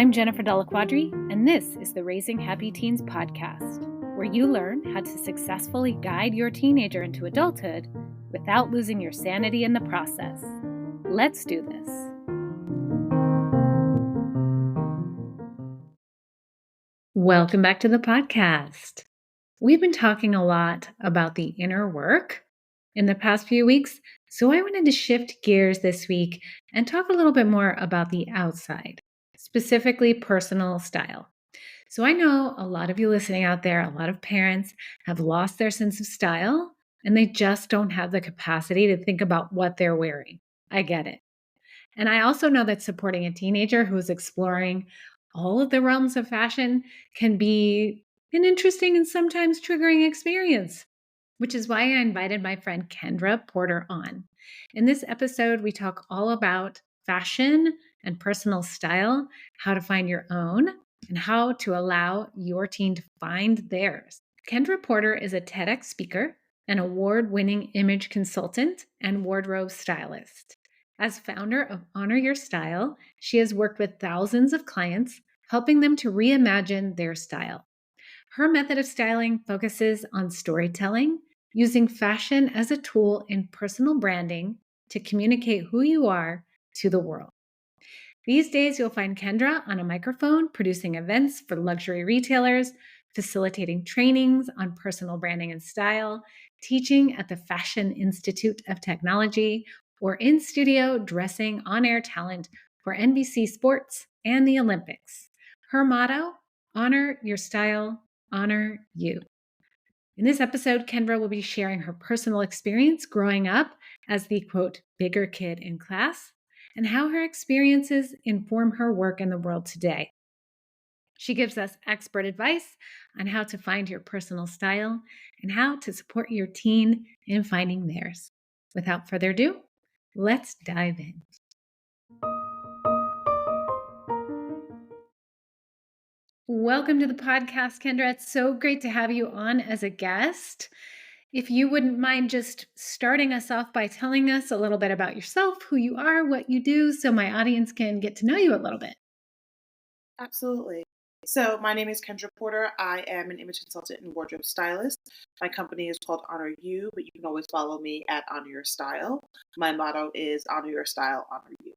I'm Jennifer Della Quadri, and this is the Raising Happy Teens podcast, where you learn how to successfully guide your teenager into adulthood without losing your sanity in the process. Let's do this. Welcome back to the podcast. We've been talking a lot about the inner work in the past few weeks, so I wanted to shift gears this week and talk a little bit more about the outside, specifically personal style. So I know a lot of you listening out there, a lot of parents have lost their sense of style and they just don't have the capacity to think about what they're wearing. I get it. And I also know that supporting a teenager who is exploring all of the realms of fashion can be an interesting and sometimes triggering experience, which is why I invited my friend Kendra Porter on. In this episode, we talk all about fashion and personal style, how to find your own, and how to allow your teen to find theirs. Kendra Porter is a TEDx speaker, an award-winning image consultant, and wardrobe stylist. As founder of Honor Your Style, she has worked with thousands of clients, helping them to reimagine their style. Her method of styling focuses on storytelling, using fashion as a tool in personal branding to communicate who you are to the world. These days, you'll find Kendra on a microphone producing events for luxury retailers, facilitating trainings on personal branding and style, teaching at the Fashion Institute of Technology, or in studio dressing on-air talent for NBC Sports and the Olympics. Her motto, honor your style, honor you. In this episode, Kendra will be sharing her personal experience growing up as the, quote, bigger kid in class, and how her experiences inform her work in the world today. She gives us expert advice on how to find your personal style and how to support your teen in finding theirs. Without further ado, let's dive in. Welcome to the podcast, Kendra. It's so great to have you on as a guest. If you wouldn't mind just starting us off by telling us a little bit about yourself, who you are, what you do, so my audience can get to know you a little bit. Absolutely. So my name is Kendra Porter. I am an image consultant and wardrobe stylist. My company is called Honor You, but you can always follow me at Honor Your Style. My motto is Honor Your Style, Honor You.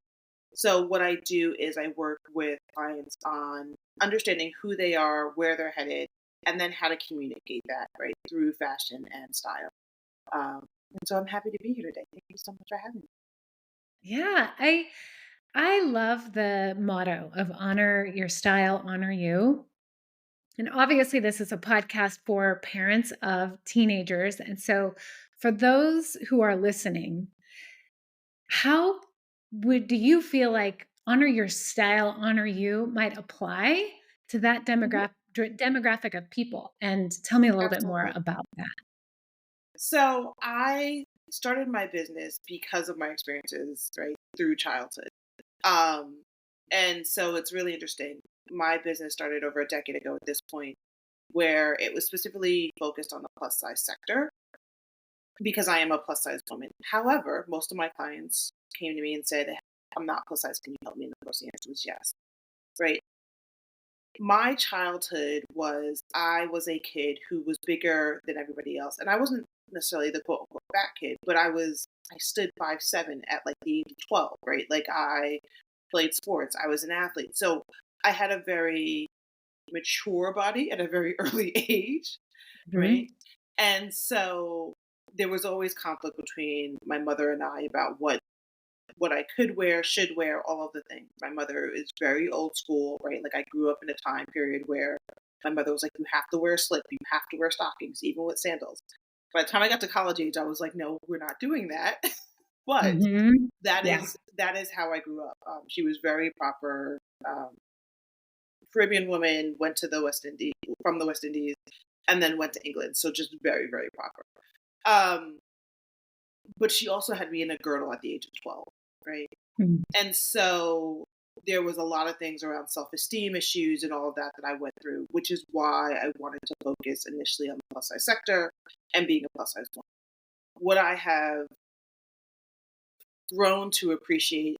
So what I do is I work with clients on understanding who they are, where they're headed, and then how to communicate that, right, through fashion and style. And so I'm happy to be here today. Thank you so much for having me. Yeah, I love the motto of honor your style, honor you. And obviously, this is a podcast for parents of teenagers. And so, for those who are listening, how do you feel like honor your style, honor you might apply to that demographic of people? And tell me a little bit more Absolutely. about that. So I started my business because of my experiences, right, through childhood. Um, and so it's really interesting. My business started over a decade ago at this point, where it was specifically focused on the plus size sector because I am a plus size woman. However, most of my clients came to me and said, I'm not plus size. Can you help me? And of course, the answer was yes, right? My childhood was I was a kid who was bigger than everybody else. And I wasn't necessarily the quote unquote fat kid, but I stood 5'7" at like the age of 12, right? Like I played sports, I was an athlete. So I had a very mature body at a very early age, right? Mhm. And so there was always conflict between my mother and I about what I could wear, should wear, all of the things. My mother is very old school, right? Like I grew up in a time period where my mother was like, you have to wear a slip, you have to wear stockings, even with sandals. By the time I got to college age, I was like, no, we're not doing that. But Mhm. that Yeah. is how I grew up. She was very proper. Caribbean woman, went to the West Indies, from the West Indies, and then went to England. So just very, very proper. Um, but she also had me in a girdle at the age of 12, right? Mhm. And so there was a lot of things around self-esteem issues and all of that that I went through, which is why I wanted to focus initially on the plus size sector and being a plus size woman. What I have grown to appreciate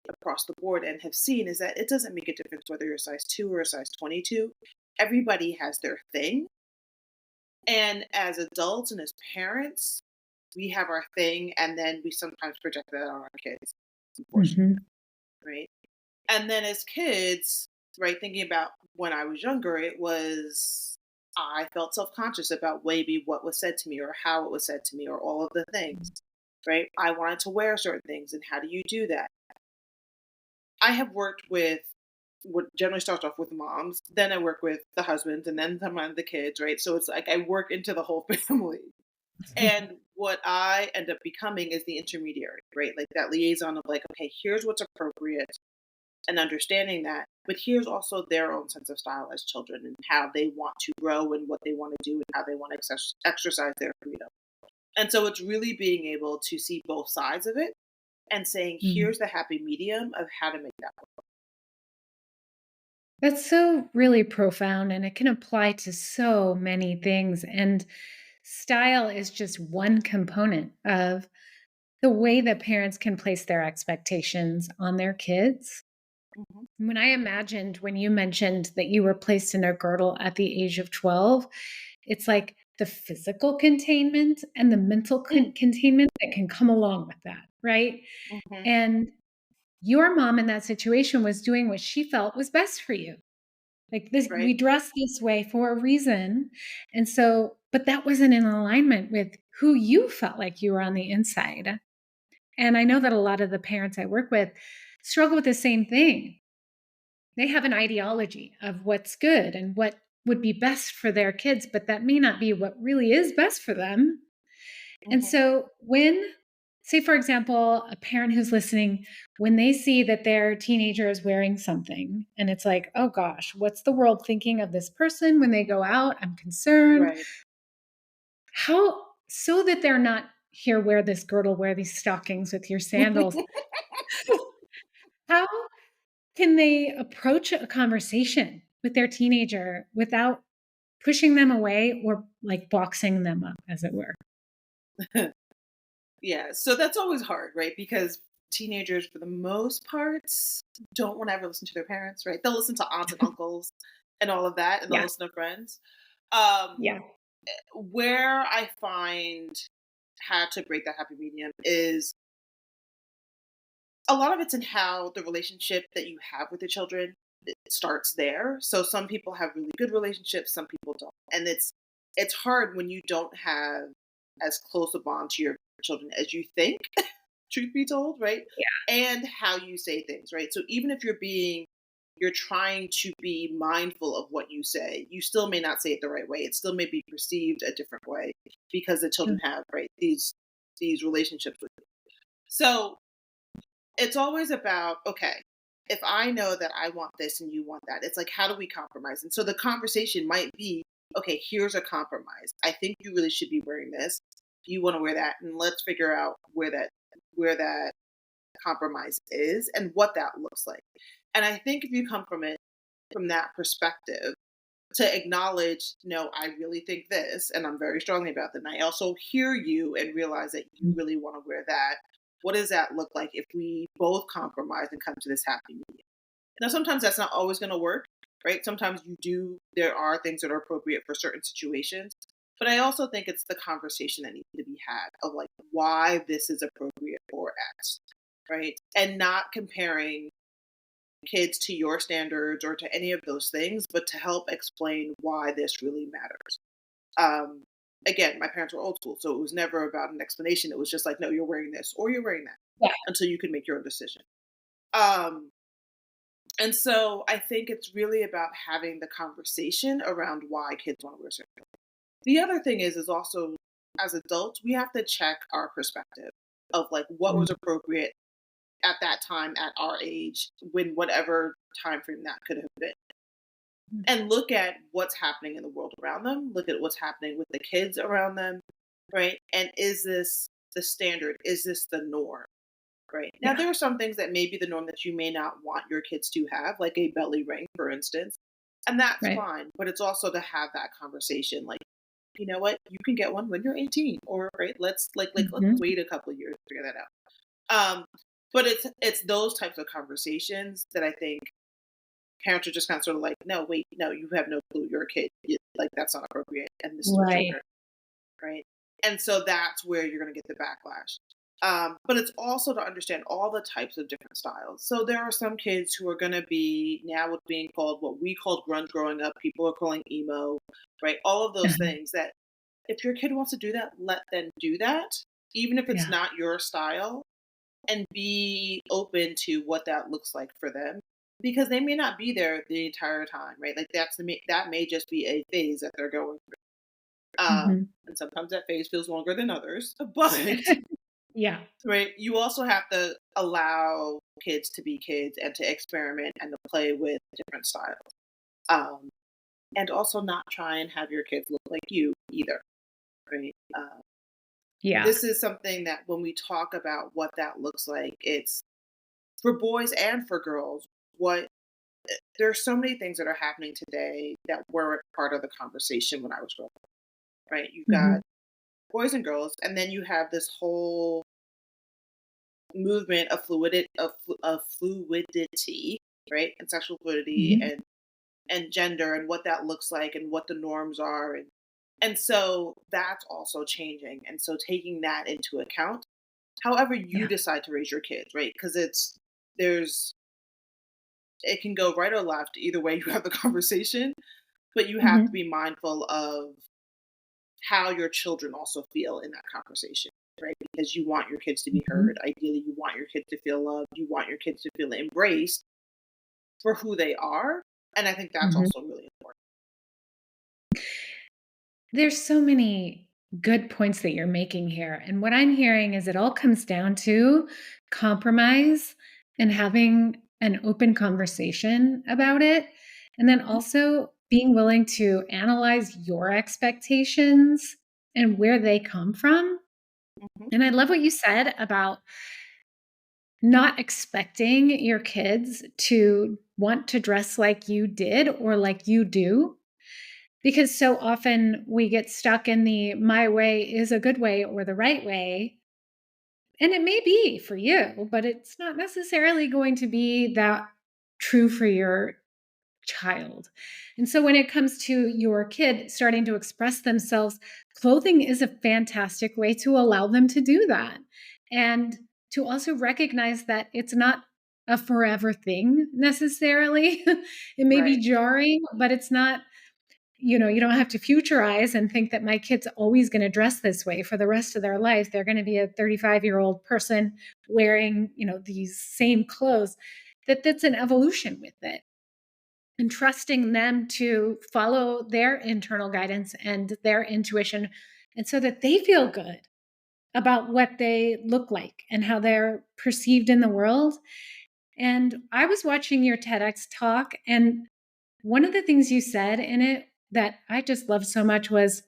across the board and have seen is that it doesn't make a difference whether you're a size 2 or a size 22. Everybody has their thing. And as adults and as parents, we have our thing, and then we sometimes project that on our kids, unfortunately, Mhm. right? And then as kids, right, thinking about when I was younger, it was I felt self-conscious about maybe what was said to me or how it was said to me or all of the things, right? I wanted to wear certain things, and how do you do that? I have worked with what generally starts off with moms, then I work with the husbands, and then some of the kids, right? So it's like I work into the whole family. And what I end up becoming is the intermediary, right? Like that liaison of like, okay, here's what's appropriate and understanding that, but here's also their own sense of style as children and how they want to grow and what they want to do and how they want to exercise their freedom. And so it's really being able to see both sides of it and saying, Mm. here's the happy medium of how to make that work. That's so really profound, and it can apply to so many things. And style is just one component of the way that parents can place their expectations on their kids. Mhm. When I imagined when you mentioned that you were placed in a girdle at the age of 12, it's like the physical containment and the mental Mm. containment that can come along with that, right? Mhm. And your mom in that situation was doing what she felt was best for you. Like this, Right? we dress this way for a reason. And so, but that wasn't in alignment with who you felt like you were on the inside. And I know that a lot of the parents I work with struggle with the same thing. They have an ideology of what's good and what would be best for their kids, but that may not be what really is best for them. And Mhm. so, when, say, for example, a parent who's listening, when they see that their teenager is wearing something and it's like, oh gosh, what's the world thinking of this person when they go out? I'm concerned. Right. How, so that they're not here, wear this girdle, wear these stockings with your sandals. How can they approach a conversation with their teenager without pushing them away or like boxing them up, as it were? Yeah, so that's always hard, right? Because teenagers, for the most parts, don't want to ever listen to their parents, right? They'll listen to aunts and uncles and all of that, and they'll Yeah. listen to friends. Um, Yeah. where I find how to break that happy medium is a lot of it's in how the relationship that you have with the children it starts there. So some people have really good relationships, some people don't, and it's hard when you don't have as close a bond to your children as you think. Truth be told, right? And how you say things, right? So even if you're trying to be mindful of what you say, you still may not say it the right way. It still may be perceived a different way because the Yeah. children have, right, these relationships with you. So it's always about, okay, if I know that I want this and you want that, it's like, how do we compromise? And so the conversation might be, okay, here's a compromise. I think you really should be wearing this. You want to wear that, and let's figure out where that compromise is and what that looks like. And I think if you come from it from that perspective, to acknowledge, no, I really think this, and I'm very strongly about that. And I also hear you and realize that you really want to wear that. What does that look like if we both compromise and come to this happy medium? Now, sometimes that's not always going to work, right? Sometimes there are things that are appropriate for certain situations. But I also think it's the conversation that needs to be had of like why this is appropriate for X, right? And not comparing kids to your standards or to any of those things, but to help explain why this really matters. Um, Again, my parents were old school, so it was never about an explanation. It was just like, no, you're wearing this or you're wearing that Yeah. until you can make your own decision. Um, and so I think it's really about having the conversation around why kids want to wear certain things. The other thing is also as adults, we have to check our perspective of like what Mm. was appropriate at that time at our age when whatever time frame that could have been and look at what's happening in the world around them, look at what's happening with the kids around them, right? And is this the standard? Is this the norm? Right. Now, Yeah. there are some things that may be the norm that you may not want your kids to have, like a belly ring, for instance. And that's Right. fine. But it's also to have that conversation like, you know what, you can get one when you're 18. Or right, let's let's Mhm. wait a couple of years to figure that out. But it's those types of conversations that I think parents are just kind of sort of like, no, wait, no, you have no clue. You're a kid. Like that's not appropriate, and this is what Right. children, right? And so that's where you're going to get the backlash. But it's also to understand all the types of different styles. So there are some kids who are going to be now what's being called what we called grunge growing up. People are calling emo, right? All of those Uh-huh. things that if your kid wants to do that, let them do that, even if it's Yeah. not your style, and be open to what that looks like for them because they may not be there the entire time, right? Like that may just be a phase that they're going through. Mhm. And sometimes that phase feels longer than others, but Yeah. right, you also have to allow kids to be kids and to experiment and to play with different styles. Um, and also not try and have your kids look like you either, right? Yeah. This is something that when we talk about what that looks like, it's for boys and for girls. What There's so many things that are happening today that weren't part of the conversation when I was growing up, right? You've got Mhm. boys and girls, and then you have this whole movement of fluidity, right? And sexual fluidity Mhm. and gender and what that looks like and what the norms are and so that's also changing. And so taking that into account, however you Yeah. decide to raise your kids, right? Because there's it can go right or left either way you have the conversation, but you have to Mhm. be mindful of how your children also feel in that conversation, right? Because you want your kids to be Mhm. heard. Ideally, you want your kids to feel loved. You want your kids to feel embraced for who they are. And I think that's Mhm. also really important. There's so many good points that you're making here. And what I'm hearing is it all comes down to compromise and having an open conversation about it. And then also being willing to analyze your expectations and where they come from. Mhm. And I love what you said about not expecting your kids to want to dress like you did or like you do. Because so often we get stuck in the my way is a good way or the right way. And it may be for you, but it's not necessarily going to be that true for your child. And so when it comes to your kid starting to express themselves, clothing is a fantastic way to allow them to do that. And to also recognize that it's not a forever thing necessarily. It may be Right. jarring, but it's not, you don't have to futurize and think that my kid's always going to dress this way for the rest of their life. They're going to be a 35-year-old person wearing, these same clothes. That's an evolution with it. And trusting them to follow their internal guidance and their intuition, and so that they feel good about what they look like and how they're perceived in the world. And I was watching your TEDx talk, and one of the things you said in it that I just loved so much was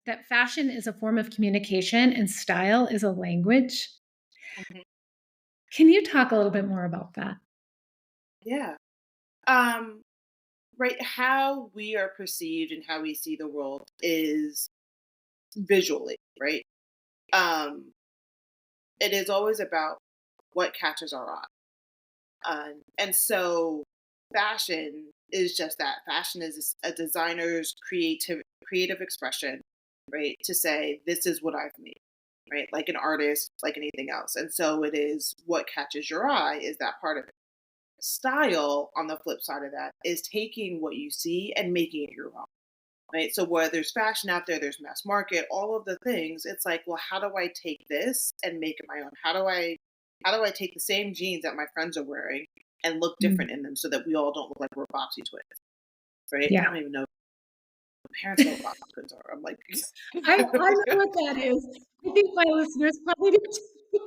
that fashion is a form of communication and style is a language. Mhm. Can you talk a little bit more about that? Yeah. Um, right. How we are perceived and how we see the world is visually, right? Um, it is always about what catches our eye. And so fashion is just that. Fashion is a designer's creative expression, right? To say this is what I've made, right? Like an artist, like anything else. And so it is what catches your eye is that part of it. Style, on the flip side of that, is taking what you see and making it your own. Right. So where there's fashion out there, there's mass market, all of the things. It's like, well, how do I take this and make it my own? How do I take the same jeans that my friends are wearing and look Mm, different in them so that we all don't look like we're Boxy twins? Right. I yeah. don't even know. My parents know what Boxy twins are. I'm like, I know what that is. I think my listeners probably do too.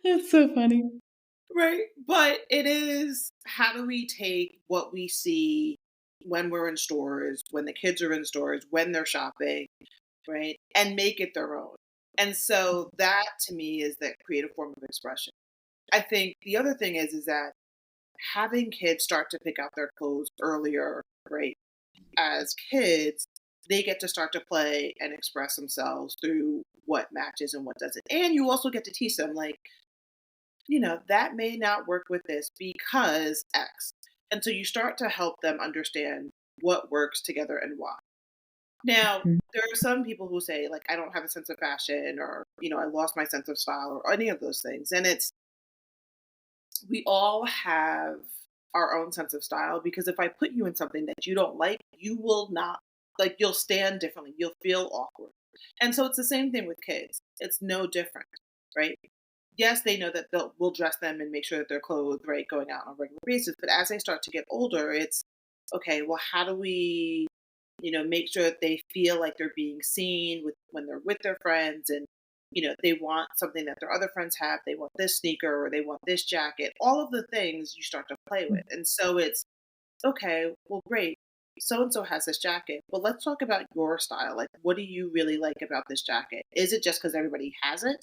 That's so funny. right. But it is how do we take what we see when we're in stores, when the kids are in stores, when they're shopping, right? And make it their own. And so that to me is that creative form of expression. I think the other thing is that having kids start to pick out their clothes earlier, right? As kids, they get to start to play and express themselves through what matches and what doesn't. And you also get to teach them, like, that may not work with this because X. And so you start to help them understand what works together and why. Now, Mhm. there are some people who say, like, I don't have a sense of fashion, or, I lost my sense of style, or any of those things. And we all have our own sense of style, because if I put you in something that you don't like, you will not, like, you'll stand differently. You'll feel awkward. And so it's the same thing with kids. It's no different, right? Yes, they know that we'll dress them and make sure that they're clothed right going out on a regular basis. But as they start to get older, it's okay, well, how do we, make sure that they feel like they're being seen when they're with their friends, and, they want something that their other friends have. They want this sneaker, or they want this jacket, all of the things you start to play with. And so it's okay, well, great. So and so has this jacket, but let's talk about your style. Like, what do you really like about this jacket? Is it just because everybody has it?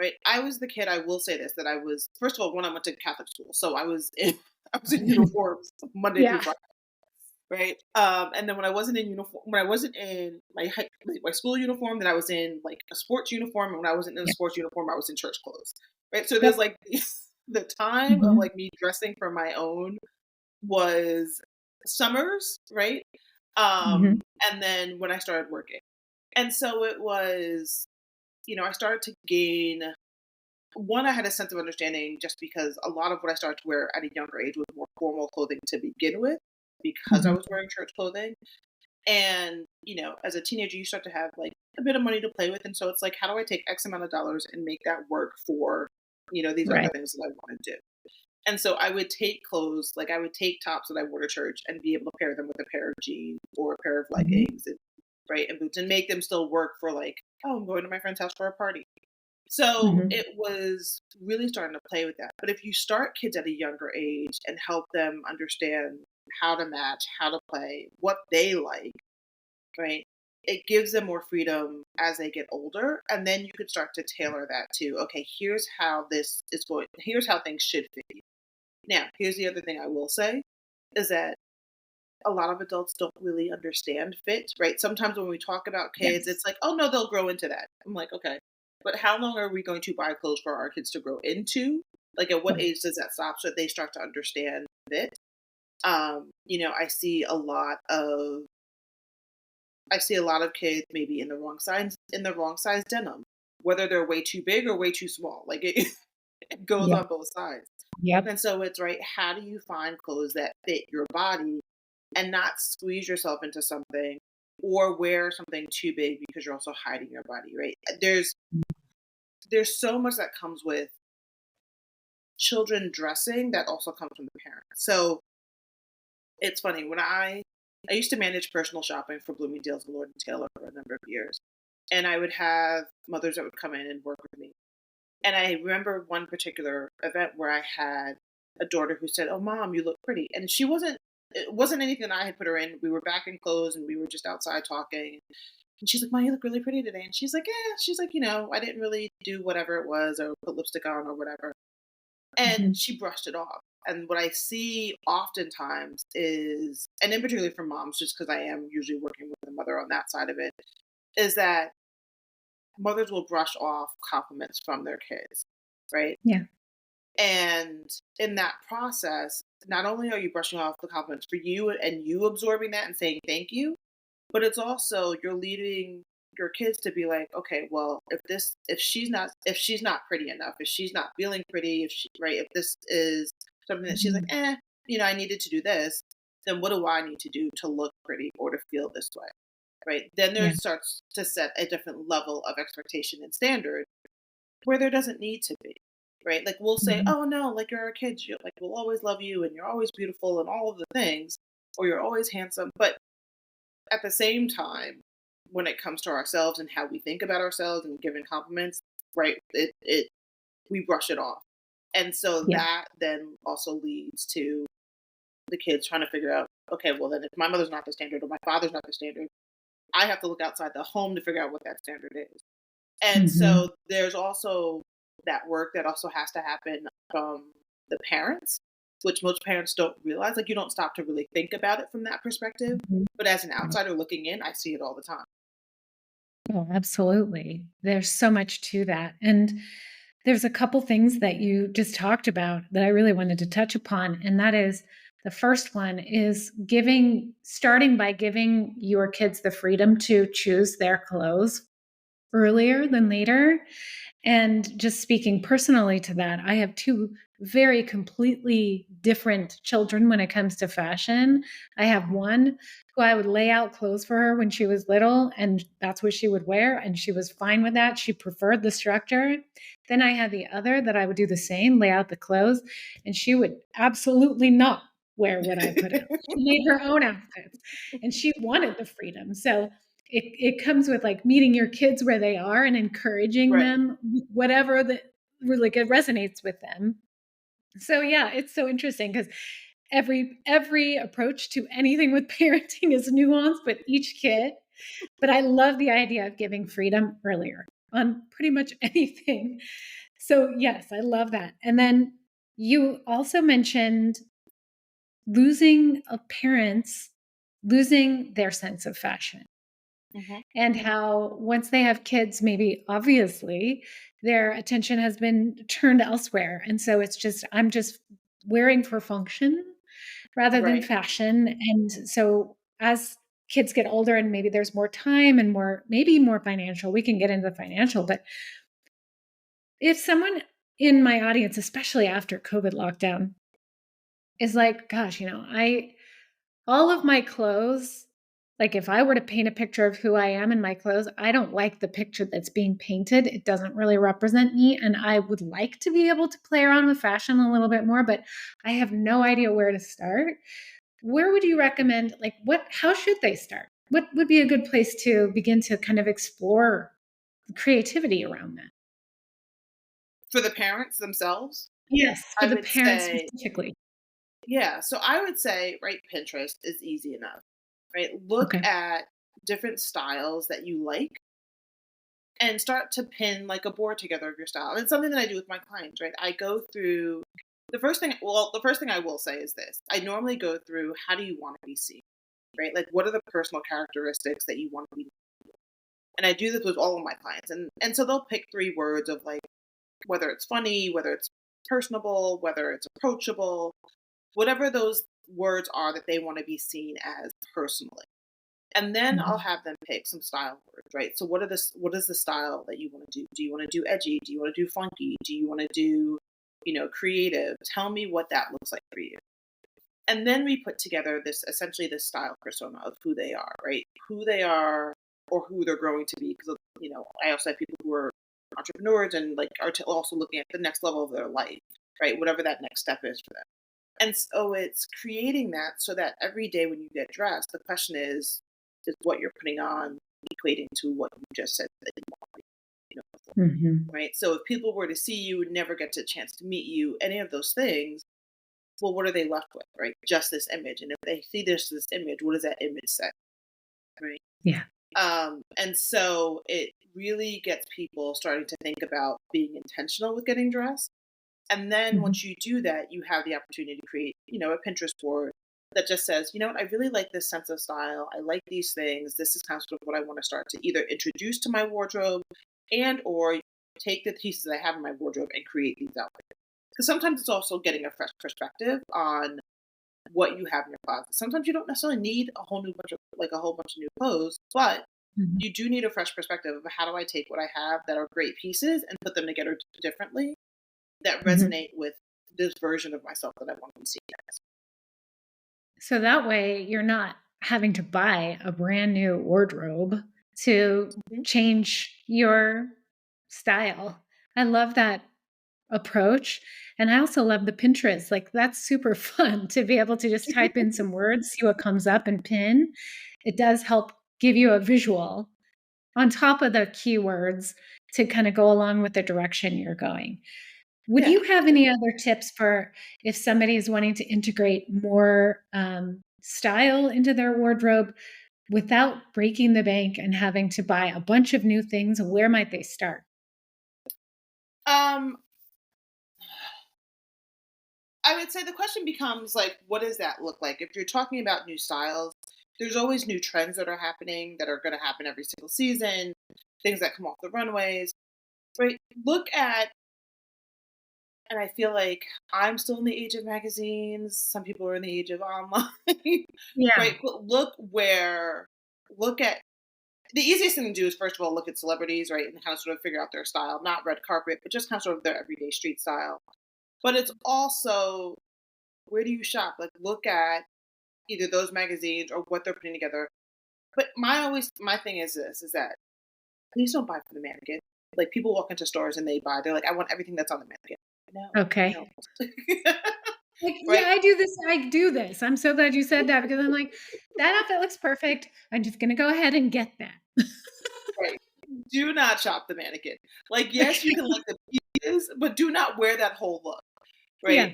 Right. I was the kid, I will say this, that I was, first of all, when I went to Catholic school, so I was in I was in uniforms Monday through Yeah. Friday, right? And then when I wasn't in uniform, when I wasn't in my school uniform, then I was in like a sports uniform, and when I wasn't in a Yeah. sports uniform, I was in church clothes. Right. So there's Yep. like the time of Mhm. like me dressing for my own was summers, right? Mhm. And then when I started working. And so it was, I started to gain one, I had a sense of understanding, just because a lot of what I started to wear at a younger age was more formal clothing to begin with, because I Mhm. was wearing church clothing. And, as a teenager, you start to have like a bit of money to play with. And so it's like, how do I take X amount of dollars and make that work for, these other Right. things that I want to do? And so I would take clothes, like I would take tops that I wore to church and be able to pair them with a pair of jeans or a pair of Mhm. leggings, and right, and boots, and make them still work for, like, oh, I'm going to my friend's house for a party. So Mhm. it was really starting to play with that. But if you start kids at a younger age and help them understand how to match, how to play, what they like, right? It gives them more freedom as they get older. And then you could start to tailor that to, okay, here's how things should fit you. Now, here's the other thing I will say is that a lot of adults don't really understand fit, right? Sometimes when we talk about kids, Yes. it's like, oh no, they'll grow into that. I'm like, okay. But how long are we going to buy clothes for our kids to grow into? Like, at what Right. age does that stop so that they start to understand fit? I see a lot of kids maybe in the wrong size denim, whether they're way too big or way too small. Like, it goes Yep. on both sides. Yep. And so it's right, how do you find clothes that fit your body and not squeeze yourself into something, or wear something too big because you're also hiding your body, right? There's so much that comes with children dressing that also comes from the parents. So it's funny, when I used to manage personal shopping for Bloomingdale's and Lord and Taylor for a number of years. And I would have mothers that would come in and work with me. And I remember one particular event where I had a daughter who said, "Oh, mom, you look pretty." And it wasn't anything that I had put her in. We were back in clothes and we were just outside talking. And she's like, "Mom, you look really pretty today." And she's like, "Yeah." She's like, I didn't really do whatever it was, or put lipstick on or whatever. And Mhm. she brushed it off. And what I see oftentimes is, and in particular for moms, just because I am usually working with a mother on that side of it, is that mothers will brush off compliments from their kids, right? Yeah. And in that process, not only are you brushing off the compliments for you and you absorbing that and saying thank you, but it's also you're leading your kids to be like, okay, well, if she's not pretty enough, if she's not feeling pretty, if this is something that she's like, Mhm. I needed to do this, then what do I need to do to look pretty or to feel this way? Right. Then there Yeah. starts to set a different level of expectation and standard where there doesn't need to be, right? Like, we'll say, Mhm. "Oh no, like, you're our kids. You like, we'll always love you, and you're always beautiful, and all of the things, or you're always handsome." But at the same time, when it comes to ourselves and how we think about ourselves and giving compliments, right? It we brush it off, and so Yeah. that then also leads to the kids trying to figure out, okay, well then if my mother's not the standard or my father's not the standard, I have to look outside the home to figure out what that standard is. And Mhm. so there's also that work that also has to happen from the parents, which most parents don't realize. Like, you don't stop to really think about it from that perspective. Mhm. But as an Right. outsider looking in, I see it all the time. Oh, absolutely. There's so much to that. And there's a couple things that you just talked about that I really wanted to touch upon. And that is the first one is starting by giving your kids the freedom to choose their clothes earlier than later. And just speaking personally to that, I have two very completely different children when it comes to fashion. I have one who I would lay out clothes for her when she was little, and that's what she would wear. And she was fine with that. She preferred the structure. Then I had the other that I would do the same, lay out the clothes, and she would absolutely not wear what I put out. She made her own outfits and she wanted the freedom. So it comes with like meeting your kids where they are and encouraging Right. them whatever that really good resonates with them. So yeah, it's so interesting because every approach to anything with parenting is nuanced with each kid. But I love the idea of giving freedom earlier on pretty much anything. So yes, I love that. And then you also mentioned losing parents losing their sense of fashion Hmm. and how once they have kids, maybe obviously their attention has been turned elsewhere. And so I'm just wearing for function rather than Right. fashion. And so as kids get older and maybe there's more time and maybe more financial, we can get into the financial, but if someone in my audience, especially after COVID lockdown, is like, gosh, all of my clothes, like if I were to paint a picture of who I am in my clothes, I don't like the picture that's being painted. It doesn't really represent me. And I would like to be able to play around with fashion a little bit more, but I have no idea where to start. Where would you recommend, how should they start? What would be a good place to begin to kind of explore the creativity around that? For the parents themselves, Yes, for I the would parents say, specifically. yeah. So I would say, right, Pinterest is easy enough, right? Look Okay. at different styles that you like and start to pin like a board together of your style. And it's something that I do with my clients, right? I go through the first thing I will say is this. I normally go through, how do you want to be seen, right? Like, what are the personal characteristics that you want to be? And I do this with all of my clients. And so they'll pick three words of like, whether it's funny, whether it's personable, whether it's approachable, whatever those words are that they want to be seen as personally. And then I'll Mhm. have them pick some style words, right? So what is the style that you want to do? Do you want to do edgy? Do you want to do funky? Do you want to do, creative? Tell me what that looks like for you. And then we put together this style persona of who they are, right? Who they are or who they're growing to be. Because, I also have people who are entrepreneurs and like also looking at the next level of their life, right? Whatever that next step is for them. And so it's creating that so that every day when you get dressed, the question is what you're putting on equating to what you just said that you want, before, Mhm. right? So if people were to see you, never get a chance to meet you, any of those things, well, what are they left with, right? Just this image. And if they see this image, what does that image say, right? Yeah. And so it really gets people starting to think about being intentional with getting dressed. And then Mhm. once you do that, you have the opportunity to create, a Pinterest board that just says, you know what, I really like this sense of style. I like these things. This is kind of what I want to start to either introduce to my wardrobe and or take the pieces I have in my wardrobe and create these outfits. Because sometimes it's also getting a fresh perspective on what you have in your closet. Sometimes you don't necessarily need a whole bunch of new clothes, but Mhm. you do need a fresh perspective of how do I take what I have that are great pieces and put them together differently that Mhm. resonate with this version of myself that I want to be seen as. So that way you're not having to buy a brand new wardrobe to Mhm. change your style. I love that approach. And I also love the Pinterest. Like that's super fun to be able to just type in some words, see what comes up and pin. It does help give you a visual on top of the keywords to kind of go along with the direction you're going. Would Yeah. you have any other tips for if somebody is wanting to integrate more style into their wardrobe without breaking the bank and having to buy a bunch of new things? Where might they start? Um, I would say the question becomes like, what does that look like? If you're talking about new styles, there's always new trends that are happening that are going to happen every single season, things that come off the runways, right? Look at, and I feel like I'm still in the age of magazines. Some people are in the age of online, Yeah. right? But look at the easiest thing to do is first of all look at celebrities, right, and kind of sort of figure out their style, not red carpet, but just kind of sort of their everyday street style. But it's also, where do you shop? Like, look at either those magazines or what they're putting together. But my thing is this: is that please don't buy from the mannequin. Like, people walk into stores and they buy. They're like, I want everything that's on the mannequin. No, you Okay. don't. Like, yeah, Right? I do this. I'm so glad you said that because I'm like, that outfit looks perfect. I'm just gonna go ahead and get that. Right. Do not shop the mannequin. Like, yes, you can like the pieces, but do not wear that whole look. Right? Yeah.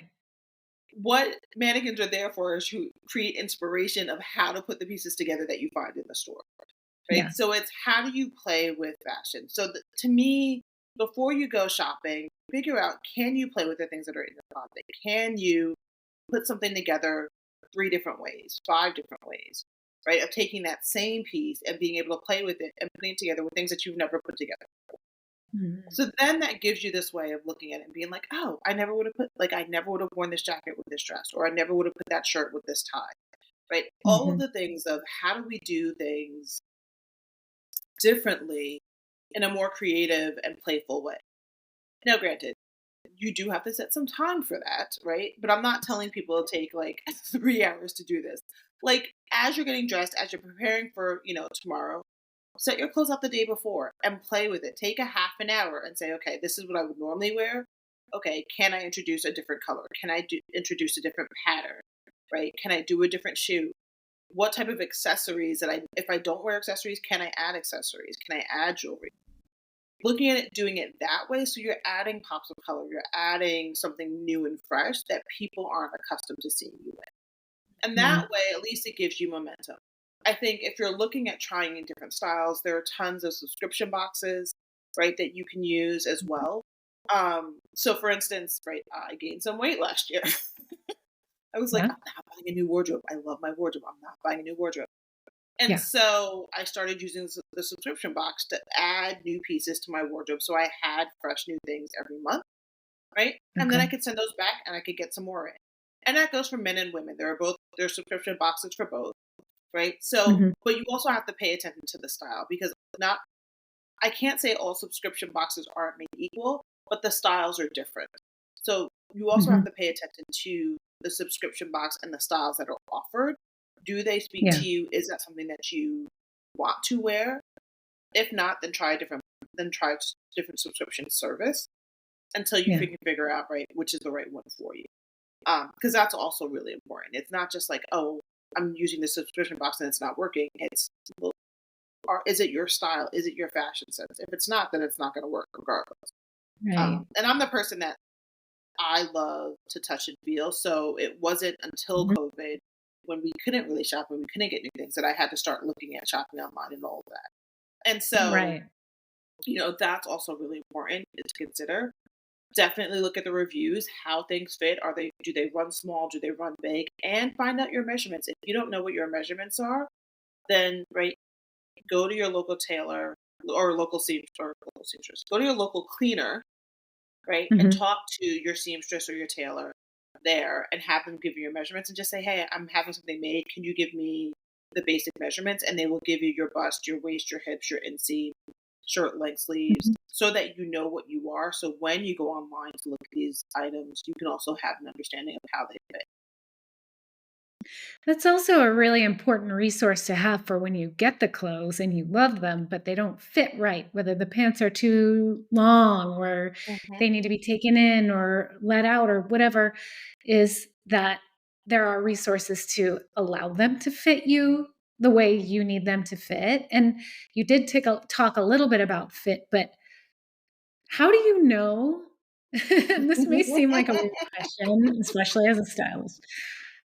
What mannequins are there for is to create inspiration of how to put the pieces together that you find in the store. Right? Yeah. So it's, how do you play with fashion? So to me, before you go shopping, figure out, can you play with the things that are in your closet? Can you put something together 3 different ways, 5 different ways, right? Of taking that same piece and being able to play with it and putting it together with things that you've never put together. Mhm. So then that gives you this way of looking at it and being like, oh, I never would have worn this jacket with this dress, or I never would have put that shirt with this tie, right? All of Mhm. the things of, how do we do things differently in a more creative and playful way. Now, granted, you do have to set some time for that, right? But I'm not telling people to take like 3 hours to do this. Like, as you're getting dressed, as you're preparing for, tomorrow, set your clothes out the day before and play with it. Take a half an hour and say, okay, this is what I would normally wear. Okay, can I introduce a different color? Can I introduce a different pattern? Right? Can I do a different shoe? What type of accessories if I don't wear accessories, can I add accessories? Can I add jewelry? Looking at it, doing it that way, so you're adding pops of color, you're adding something new and fresh that people aren't accustomed to seeing you in. And that Mhm. way, at least it gives you momentum. I think if you're looking at trying in different styles, there are tons of subscription boxes, right, that you can use as well. So for instance, right, I gained some weight last year. I was like, Yeah. I'm not buying a new wardrobe. I love my wardrobe. I'm not buying a new wardrobe. And Yeah. so I started using the subscription box to add new pieces to my wardrobe. So I had fresh new things every month, right? And then I Okay. could send those back and I could get some more in. And that goes for men and women. There's subscription boxes for both, right? So, Mhm. but you also have to pay attention to the style, because not I can't say all subscription boxes aren't made equal, but the styles are different. So you also have Mhm. to pay attention to the subscription box and the styles that are offered. Do they speak Yeah. to you? Is that something that you want to wear? If not, then try a different subscription service until you Yeah. can figure out, right, which is the right one for you. Because that's also really important. It's not just like, oh, I'm using the subscription box and it's not working. It's, well, is it your style? Is it your fashion sense? If it's not, then it's not going to work regardless. Right. And I'm the person that I love to touch and feel. So it wasn't until Mhm. COVID, when we couldn't really shop and we couldn't get new things, that I had to start looking at shopping online and all of that. And so, Right. that's also really important to consider. Definitely look at the reviews, how things fit. Do they run small? Do they run big? And find out your measurements. If you don't know what your measurements are, then, right, go to your local tailor or local seamstress. Go to your local cleaner, right, and Mhm. talk to your seamstress or your tailor there and have them give you your measurements and just say, hey, I'm having something made. Can you give me the basic measurements? And they will give you your bust, your waist, your hips, your inseam, shirt length, sleeves, Mhm. so that you know what you are. So when you go online to look at these items, you can also have an understanding of how they fit. That's also a really important resource to have for when you get the clothes and you love them, but they don't fit right, whether the pants are too long or Hmm. they need to be taken in or let out or whatever, is that there are resources to allow them to fit you the way you need them to fit. And you did talk a little bit about fit, but how do you know? And this may seem like a weird question, especially as a stylist.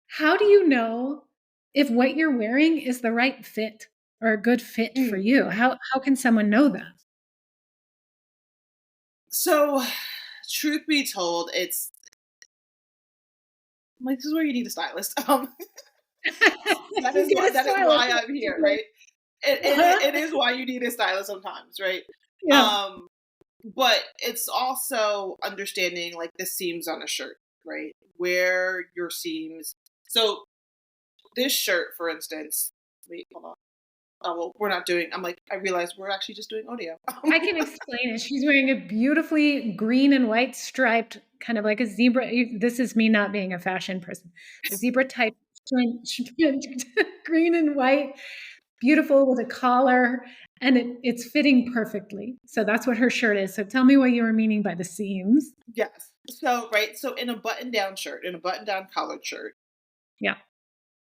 How do you know if what you're wearing is the right fit or a good fit for you? How can someone know that? So, truth be told, it's like, this is where you need a stylist. You get a That is stylist. why I'm here, right? It is why you need a stylist sometimes, right? Yeah. Um, but it's also understanding like the seams on a shirt, right? Where your seams. So this shirt, for instance, wait, hold on. Oh, well, we're not doing. I'm like, I realize we're actually just doing audio. I can explain it. She's wearing a beautifully green and white striped, kind of like a zebra. This is me not being a fashion person. A zebra type green and white, beautiful with a collar, and it's fitting perfectly. So that's what her shirt is. So tell me what you were meaning by the seams. Yes. So right. So in a button-down shirt, in a button-down collared shirt, Yeah.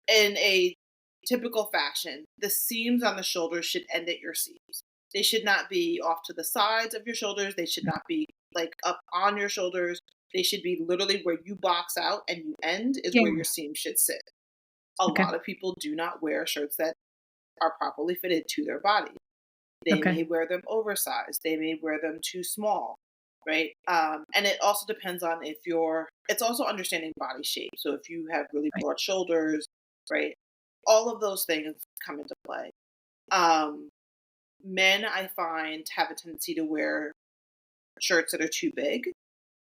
in a typical fashion, the seams on the shoulders should end at your seams. They should not be off to the sides of your shoulders. They should not be like up on your shoulders. They should be literally where you box out and you end is Yeah. where your seam should sit. A Okay. lot of people do not wear shirts that are properly fitted to their body. They may Okay. wear them oversized. They may wear them too small, right? And it also depends on if you're. It's also understanding body shape. So if you have really Right. broad shoulders, right? All of those things come into play. Um, Men, I find, have a tendency to wear shirts that are too big,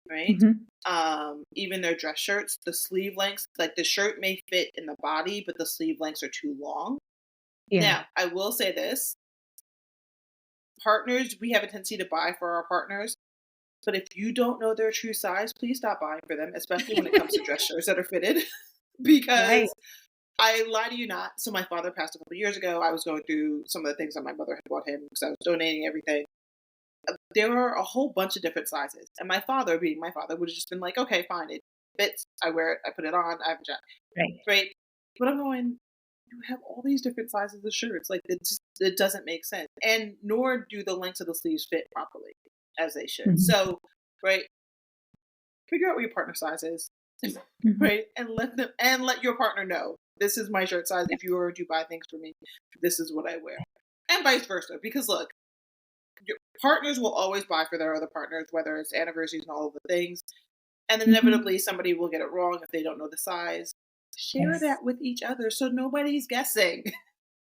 right? Mhm. Even their dress shirts, the sleeve lengths, like the shirt may fit in the body, but the sleeve lengths are too long. Yeah. Now, I will say this: partners, we have a tendency to buy for our partners. But if you don't know their true size, please stop buying for them, especially when it comes to dress shirts that are fitted. Right. Because I lie to you not. So my father passed a couple years ago. I was going through some of the things that my mother had bought him because I was donating everything. There were a whole bunch of different sizes. And my father, being my father, would have just been like, okay, fine, it fits. I wear it. I put it on. I have a jacket. Right. Right. But I'm going, you have all these different sizes of shirts. Like it doesn't make sense. And nor do the lengths of the sleeves fit properly as they should. Mhm. So, right, figure out what your partner size is, Mhm. right? And let your partner know this is my shirt size. If you were to buy things for me, this is what I wear. And vice versa. Because look, your partners will always buy for their other partners, whether it's anniversaries and all of the things. And then Mhm. inevitably somebody will get it wrong if they don't know the size. Share Yes. that with each other so nobody's guessing,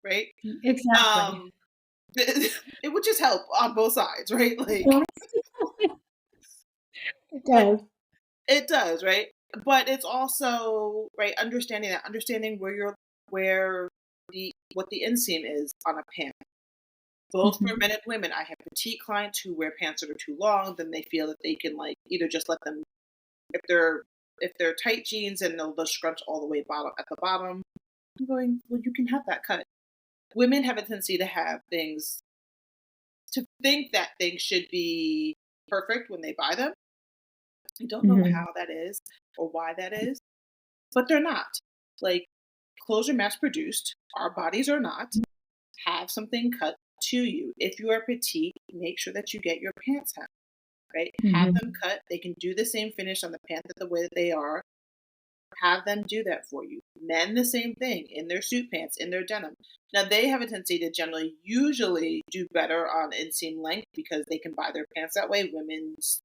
right? Exactly. Um it would just help on both sides, right? Like Yes. It but does. it does, right? But it's also right understanding where the what the inseam is on a pant. Both for Mhm. men and women, I have petite clients who wear pants that are too long, then they feel that they can like either just let them if they're tight jeans and they'll just scrunch all the way bottom at the bottom. I'm going, well, you can have that cut. Women have a tendency to have things to think that things should be perfect when they buy them. I don't know Mhm. how that is or why that is, but they're not. Like, clothes are mass produced, our bodies are not. Have something cut to you. If you are petite, make sure that you get your pants hem, right? Have them Mhm. cut. They can do the same finish on the pants the way that they are. Have them do that for you. Men, the same thing in their suit pants, in their denim. Now, they have a tendency to generally, usually do better on inseam length because they can buy their pants that way. Women's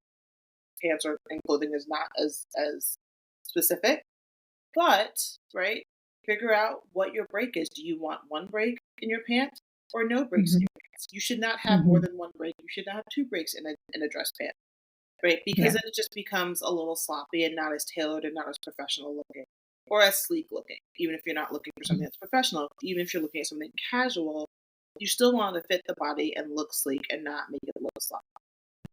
pants or and clothing is not as specific. But, right, figure out what your break is. Do you want one break in your pants or no breaks in Mhm. your pants? You should not have more Mhm. than one break. You should not have two breaks in a dress pant, right? Because Yeah. then it just becomes a little sloppy and not as tailored and not as professional looking or as sleek looking. Even if you're not looking for something Mhm. that's professional, even if you're looking at something casual, you still want to fit the body and look sleek and not make it look sloppy.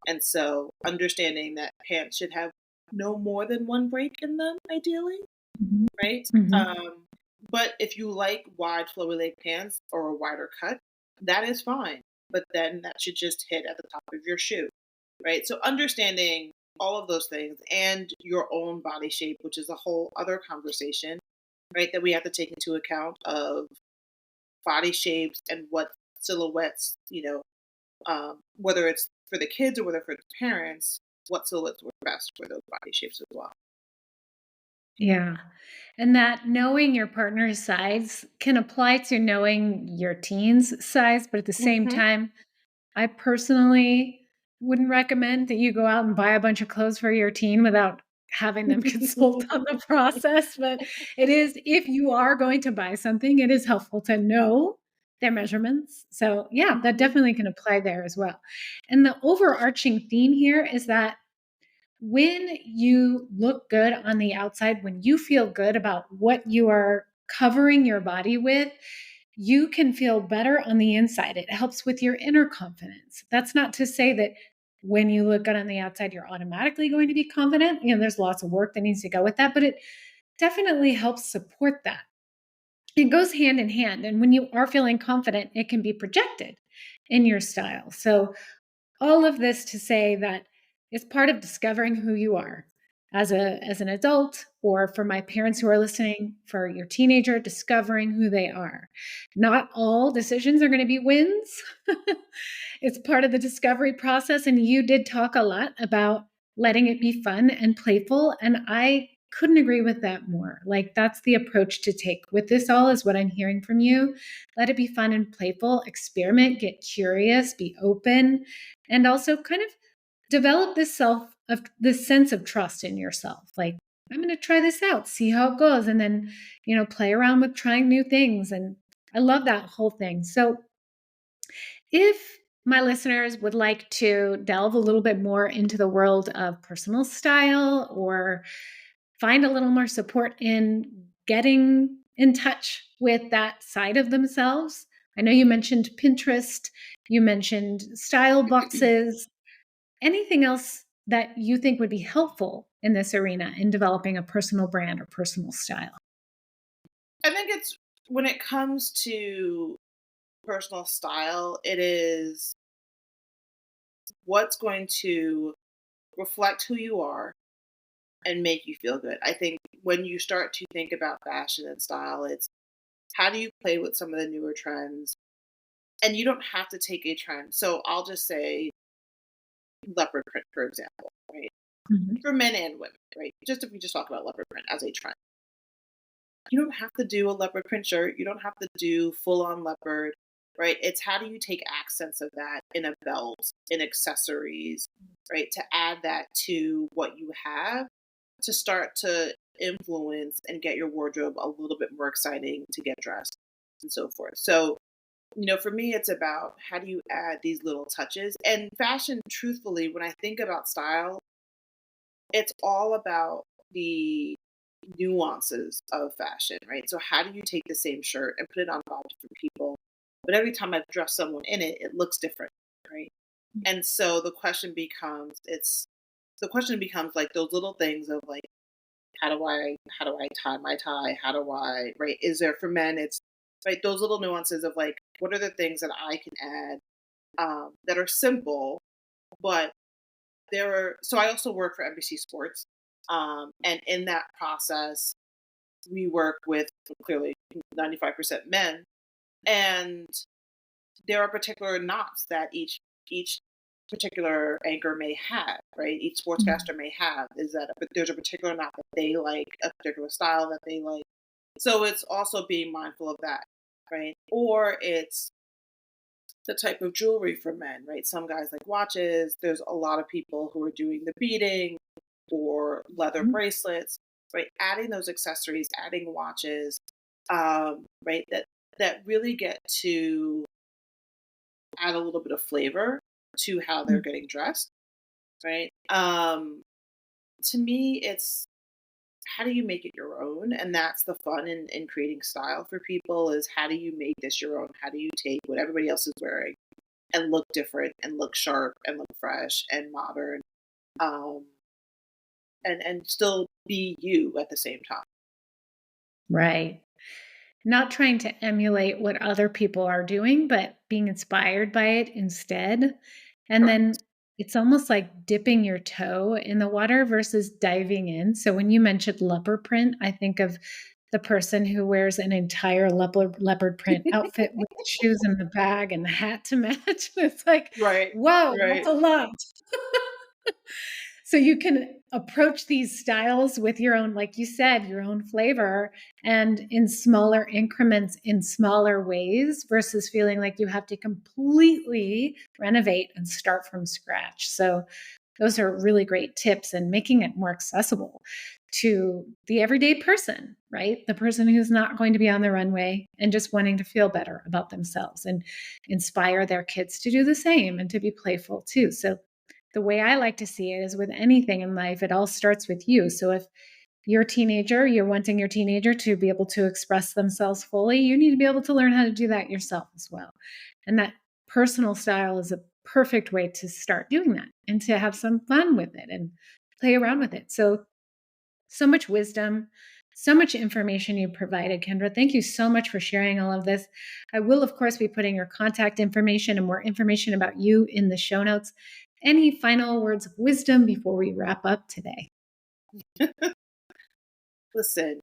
And so understanding that pants should have no more than one break in them, ideally, Mhm. right? Mhm. Um, but if you like wide flowy leg pants or a wider cut, that is fine. But then that should just hit at the top of your shoe, right? So understanding all of those things and your own body shape, which is a whole other conversation, right? That we have to take into account of body shapes and what silhouettes, whether it's for the kids or whether for the parents, what silhouettes work best for those body shapes as well. Yeah. And that knowing your partner's size can apply to knowing your teen's size, but at the same Hmm. time, I personally wouldn't recommend that you go out and buy a bunch of clothes for your teen without having them consult on the process, but it is, if you are going to buy something, it is helpful to know their measurements. So yeah, that Mhm. definitely can apply there as well. And the overarching theme here is that when you look good on the outside, when you feel good about what you are covering your body with, you can feel better on the inside. It helps with your inner confidence. That's not to say that when you look good on the outside, you're automatically going to be confident. There's lots of work that needs to go with that, but it definitely helps support that. It goes hand in hand. And when you are feeling confident, it can be projected in your style. So all of this to say that it's part of discovering who you are as an adult, or for my parents who are listening, for your teenager, discovering who they are. Not all decisions are going to be wins. It's part of the discovery process, and you did talk a lot about letting it be fun and playful, and I couldn't agree with that more. Like, that's the approach to take with this all, is what I'm hearing from you. Let it be fun and playful, experiment, get curious, be open, and also kind of develop this sense of trust in yourself. Like, I'm going to try this out, see how it goes, and then, play around with trying new things. And I love that whole thing. So if my listeners would like to delve a little bit more into the world of personal style, or find a little more support in getting in touch with that side of themselves, I know you mentioned Pinterest, you mentioned style boxes. Anything else that you think would be helpful in this arena in developing a personal brand or personal style? I think it's when it comes to personal style, it is what's going to reflect who you are and make you feel good. I think when you start to think about fashion and style, it's how do you play with some of the newer trends? And you don't have to take a trend. So I'll just say leopard print, for example, right? Mhm. For men and women, right? Just if we just talk about leopard print as a trend. You don't have to do a leopard print shirt. You don't have to do full on leopard, right? It's how do you take accents of that in a belt, in accessories, right? To add that to what you have to start to influence and get your wardrobe a little bit more exciting to get dressed and so forth. So, for me, it's about how do you add these little touches. And fashion, truthfully, when I think about style, it's all about the nuances of fashion, right? So how do you take the same shirt and put it on 5 different people, but every time I've dressed someone in it, it looks different, right? And so the question becomes like those little things of like how do I tie my tie? How do I, right? Is there for men? It's right those little nuances of like what are the things that I can add that are simple, but so I also work for NBC Sports. And in that process, we work with clearly 95% men. And there are particular knots that each particular anchor may have, right? Each Mhm. sportscaster may have is that but there's a particular knot that they like, a particular style that they like. So it's also being mindful of that, right? Or it's the type of jewelry for men, right? Some guys like watches. There's a lot of people who are doing the beading or leather Mhm. bracelets, right? Adding those accessories, adding watches, right? That really get to add a little bit of flavor to how they're Mhm. getting dressed, right? To me, it's how do you make it your own? And that's the fun in creating style for people is how do you make this your own? How do you take what everybody else is wearing and look different and look sharp and look fresh and modern, um, and still be you at the same time. Right. Not trying to emulate what other people are doing, but being inspired by it instead. And Correct. then it's almost like dipping your toe in the water versus diving in. So when you mentioned leopard print, I think of the person who wears an entire leopard print outfit with the shoes in the bag and the hat to match. It's like, Right. whoa, that's Right. a lot. So you can approach these styles with your own, like you said, your own flavor, and in smaller increments, in smaller ways, versus feeling like you have to completely renovate and start from scratch. So those are really great tips, and making it more accessible to the everyday person, right? The person who's not going to be on the runway and just wanting to feel better about themselves, and inspire their kids to do the same and to be playful too. So the way I like to see it is, with anything in life, it all starts with you. So if you're wanting your teenager to be able to express themselves fully, you need to be able to learn how to do that yourself as well. And that personal style is a perfect way to start doing that and to have some fun with it and play around with it. So much wisdom, so much information you provided, Kendra. Thank you so much for sharing all of this. I will, of course, be putting your contact information and more information about you in the show notes. Any final words of wisdom before we wrap up today? Listen,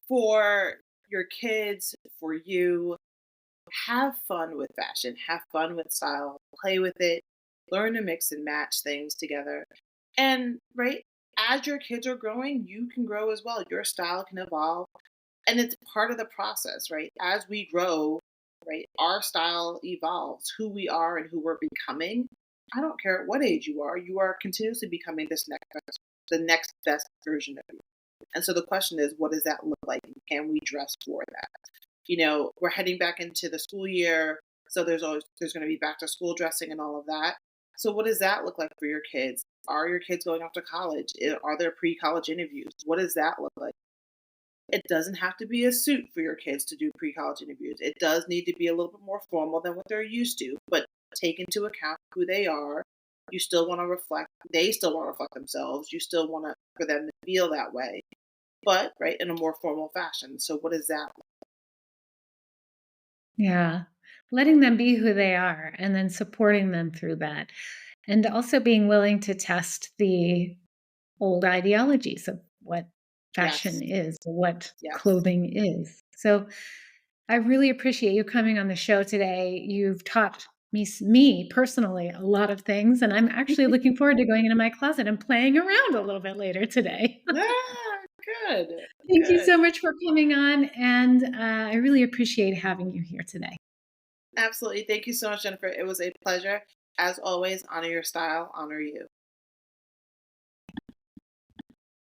for your kids, for you, have fun with fashion, have fun with style, play with it, learn to mix and match things together. And right, as your kids are growing, you can grow as well. Your style can evolve. And it's part of the process, right? As we grow, right, our style evolves, who we are and who we're becoming. I don't care at what age you are continuously becoming the next best version of you. And so the question is, what does that look like? And can we dress for that? We're heading back into the school year, so there's going to be back to school dressing and all of that. So what does that look like for your kids? Are your kids going off to college? Are there pre-college interviews? What does that look like? It doesn't have to be a suit for your kids to do pre-college interviews. It does need to be a little bit more formal than what they're used to, but take into account who they are. You still want to reflect, they still want to reflect themselves. You still want for them to feel that way, but right, in a more formal fashion. So what does that look Yeah. Letting them be who they are and then supporting them through that. And also being willing to test the old ideologies of what like? fashion Yes, is, what yes. clothing is. So I really appreciate you coming on the show today. You've taught me personally a lot of things, and I'm actually looking forward to going into my closet and playing around a little bit later today. Ah, good, Thank you good. so much for coming on, and I really appreciate having you here today. Absolutely. Thank you so much, Jennifer. It was a pleasure. As always, honor your style, honor you.